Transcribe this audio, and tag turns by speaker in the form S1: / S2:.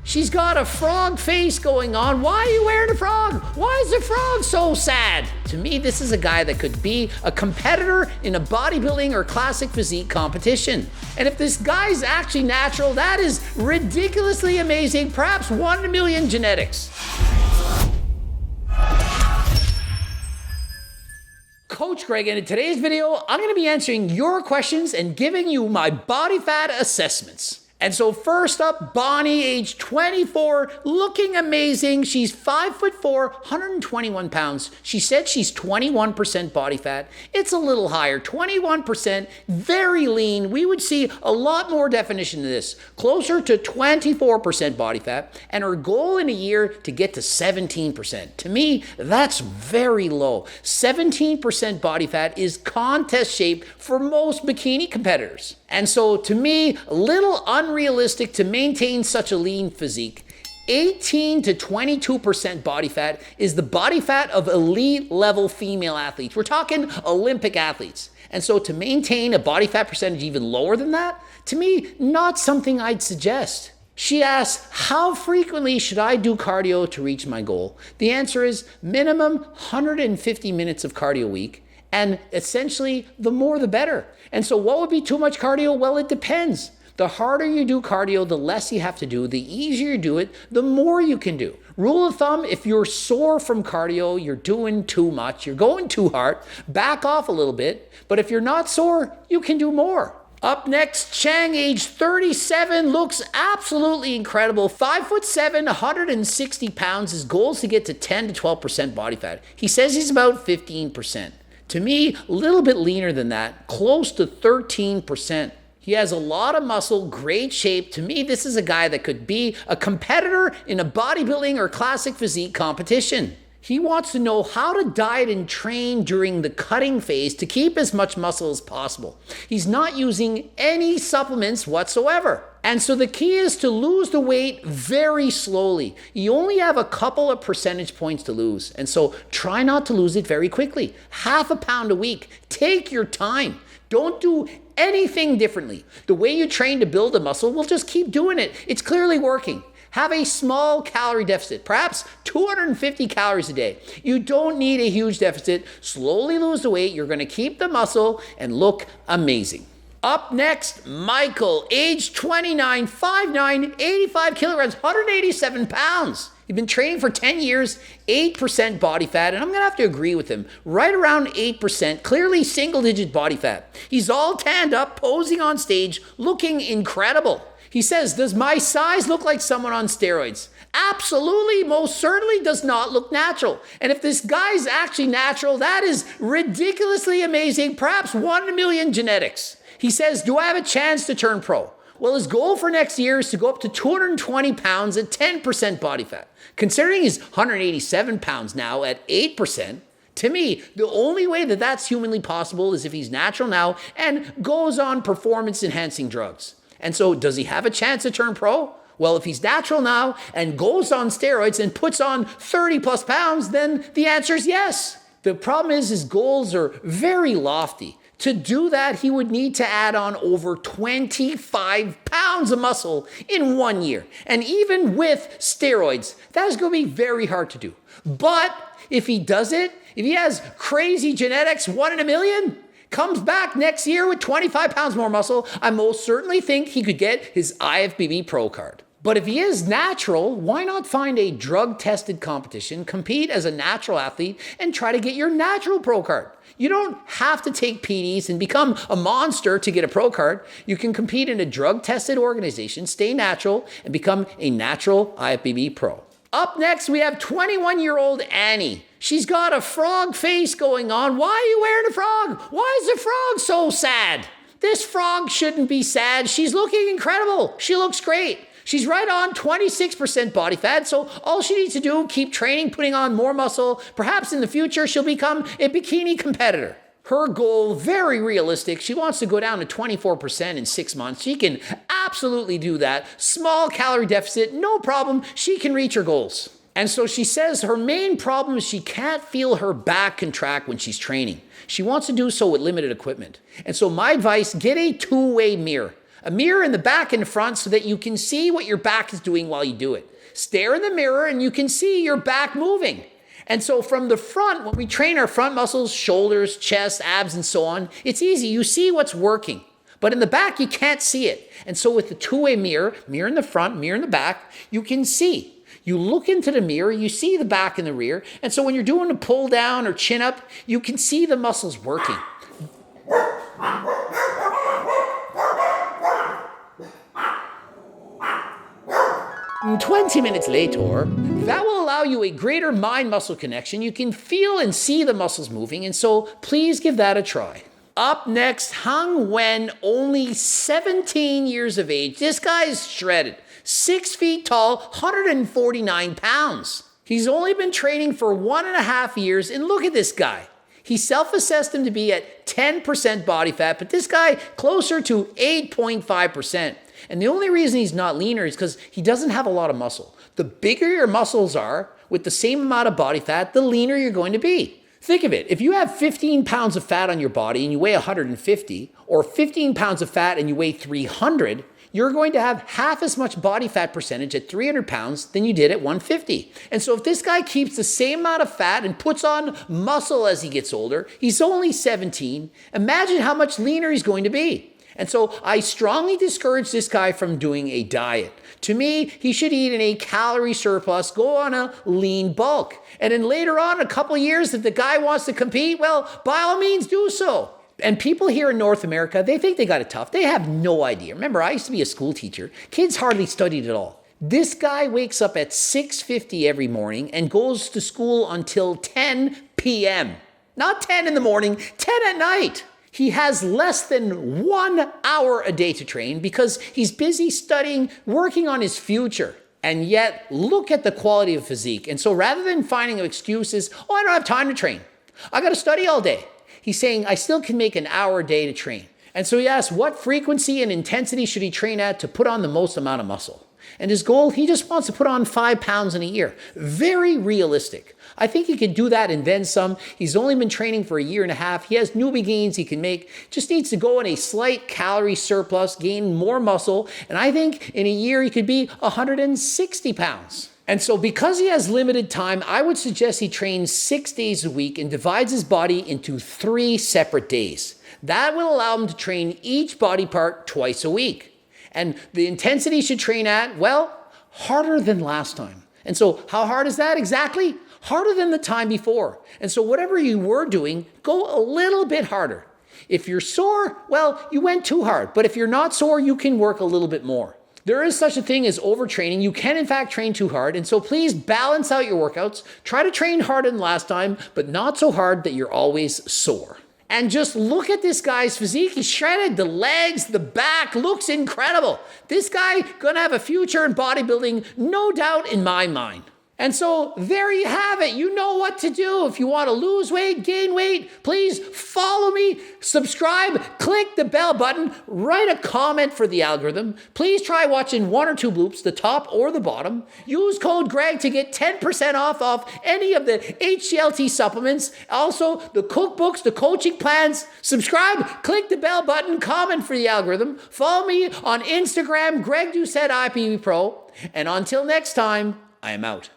S1: She's got a frog face going on. Why are you wearing a frog? Why is the frog so sad? To me, this is a guy that could be a competitor in a bodybuilding or classic physique competition. And if this guy's actually natural, that is ridiculously amazing, perhaps 1 in a million genetics. Coach Greg, and in today's video, I'm gonna be answering your questions and giving you my body fat assessments. And so first up, Bonnie, age 24, looking amazing. She's 5'4", 121 pounds. She said she's 21% body fat. It's a little higher, 21%, very lean. We would see a lot more definition to this, closer to 24% body fat, and her goal in a year to get to 17%. To me, that's very low. 17% body fat is contest shape for most bikini competitors. And so to me, a little unrealistic to maintain such a lean physique. 18 to 22% body fat is the body fat of elite level female athletes. We're talking Olympic athletes. And so to maintain a body fat percentage even lower than that, to me, not something I'd suggest. She asks, how frequently should I do cardio to reach my goal? The answer is minimum 150 minutes of cardio a week. And essentially, the more the better. And so what would be too much cardio? Well, it depends. The harder you do cardio, the less you have to do. The easier you do it, the more you can do. Rule of thumb, if you're sore from cardio, you're doing too much, you're going too hard, back off a little bit. But if you're not sore, you can do more. Up next, Chang, age 37, looks absolutely incredible. 5'7", 160 pounds. His goal is to get to 10 to 12% body fat. He says he's about 15%. To me, a little bit leaner than that, close to 13%. He has a lot of muscle, great shape. To me, this is a guy that could be a competitor in a bodybuilding or classic physique competition. He wants to know how to diet and train during the cutting phase to keep as much muscle as possible. He's not using any supplements whatsoever. And so the key is to lose the weight very slowly. You only have a couple of percentage points to lose. And so try not to lose it very quickly. Half a pound a week. Take your time. Don't do anything differently. The way you train to build a muscle, we'll just keep doing it. It's clearly working. Have a small calorie deficit, perhaps 250 calories a day. You don't need a huge deficit. Slowly lose the weight. You're going to keep the muscle and look amazing. Up next, Michael, age 29, 5'9", 85 kilograms, 187 pounds. He's been training for 10 years, 8% body fat, and I'm gonna have to agree with him. Right around 8%, clearly single-digit body fat. He's all tanned up, posing on stage, looking incredible. He says, does my size look like someone on steroids? Absolutely, most certainly does not look natural. And if this guy's actually natural, that is ridiculously amazing, perhaps 1 in a million genetics. He says, do I have a chance to turn pro? Well, his goal for next year is to go up to 220 pounds at 10% body fat. Considering he's 187 pounds now at 8%, to me, the only way that that's humanly possible is if he's natural now and goes on performance-enhancing drugs. And so does he have a chance to turn pro? Well, if he's natural now and goes on steroids and puts on 30 plus pounds, then the answer is yes. The problem is his goals are very lofty. To do that, he would need to add on over 25 pounds of muscle in 1 year. And even with steroids, that is going to be very hard to do. But if he does it, if he has crazy genetics, 1 in a million, comes back next year with 25 pounds more muscle, I most certainly think he could get his IFBB Pro card. But if he is natural, why not find a drug-tested competition, compete as a natural athlete, and try to get your natural pro card? You don't have to take PDs and become a monster to get a pro card. You can compete in a drug-tested organization, stay natural, and become a natural IFBB Pro. Up next, we have 21-year-old Annie. She's got a frog face going on. Why are you wearing a frog? Why is the frog so sad? This frog shouldn't be sad. She's looking incredible. She looks great. She's right on 26% body fat, so all she needs to do, keep training, putting on more muscle. Perhaps in the future, she'll become a bikini competitor. Her goal, very realistic. She wants to go down to 24% in 6 months. She can absolutely do that. Small calorie deficit, no problem. She can reach her goals. And so she says her main problem is she can't feel her back contract when she's training. She wants to do so with limited equipment. And so my advice, get a two-way mirror. A mirror in the back and the front so that you can see what your back is doing while you do it. Stare in the mirror and you can see your back moving. And so from the front, when we train our front muscles, shoulders, chest, abs, and so on, it's easy. You see what's working. But in the back, you can't see it. And so with the two-way mirror, mirror in the front, mirror in the back, you can see. You look into the mirror, you see the back and the rear. And so when you're doing a pull down or chin up, you can see the muscles working. 20 minutes later, that will allow you a greater mind-muscle connection. You can feel and see the muscles moving, and so please give that a try. Up next, Hang Wen, only 17 years of age. This guy is shredded. 6 feet tall, 149 pounds. He's only been training for 1.5 years, and look at this guy. He self-assessed him to be at 10% body fat, but this guy closer to 8.5%. And the only reason he's not leaner is because he doesn't have a lot of muscle. The bigger your muscles are with the same amount of body fat, the leaner you're going to be. Think of it. If you have 15 pounds of fat on your body and you weigh 150, or 15 pounds of fat and you weigh 300, you're going to have half as much body fat percentage at 300 pounds than you did at 150. And so if this guy keeps the same amount of fat and puts on muscle as he gets older, he's only 17, imagine how much leaner he's going to be. And so I strongly discourage this guy from doing a diet. To me, he should eat in a calorie surplus, go on a lean bulk. And then later on, a couple of years, if the guy wants to compete, well, by all means, do so. And people here in North America, they think they got it tough. They have no idea. Remember, I used to be a school teacher. Kids hardly studied at all. This guy wakes up at 6:50 every morning and goes to school until 10 p.m. Not 10 in the morning, 10 at night. He has less than 1 hour a day to train because he's busy studying, working on his future. And yet, look at the quality of physique. And so rather than finding excuses, I don't have time to train. I got to study all day. He's saying, I still can make an hour a day to train. And so he asks, what frequency and intensity should he train at to put on the most amount of muscle? And his goal, he just wants to put on 5 pounds in a year. Very realistic. I think he can do that and then some. He's only been training for 1.5 years. He has newbie gains he can make. Just needs to go in a slight calorie surplus, gain more muscle. And I think in a year he could be 160 pounds. And so because he has limited time, I would suggest he trains 6 days a week and divides his body into 3 separate days. That will allow him to train each body part twice a week. And the intensity he should train at, well, harder than last time. And so how hard is that exactly? Harder than the time before. And so whatever you were doing, go a little bit harder. If you're sore, well, you went too hard. But if you're not sore, you can work a little bit more. There is such a thing as overtraining. You can in fact train too hard. And so please balance out your workouts. Try to train harder than last time, but not so hard that you're always sore. And just look at this guy's physique. He's shredded. The legs, the back looks incredible. This guy gonna have a future in bodybuilding, no doubt in my mind. And so there you have it. You know what to do. If you want to lose weight, gain weight, please follow me, subscribe, click the bell button, write a comment for the algorithm. Please try watching 1 or 2 bloops, the top or the bottom. Use code Greg to get 10% off any of the HCLT supplements. Also, the cookbooks, the coaching plans. Subscribe, click the bell button, comment for the algorithm. Follow me on Instagram, Greg Doucette IPV Pro. And until next time, I am out.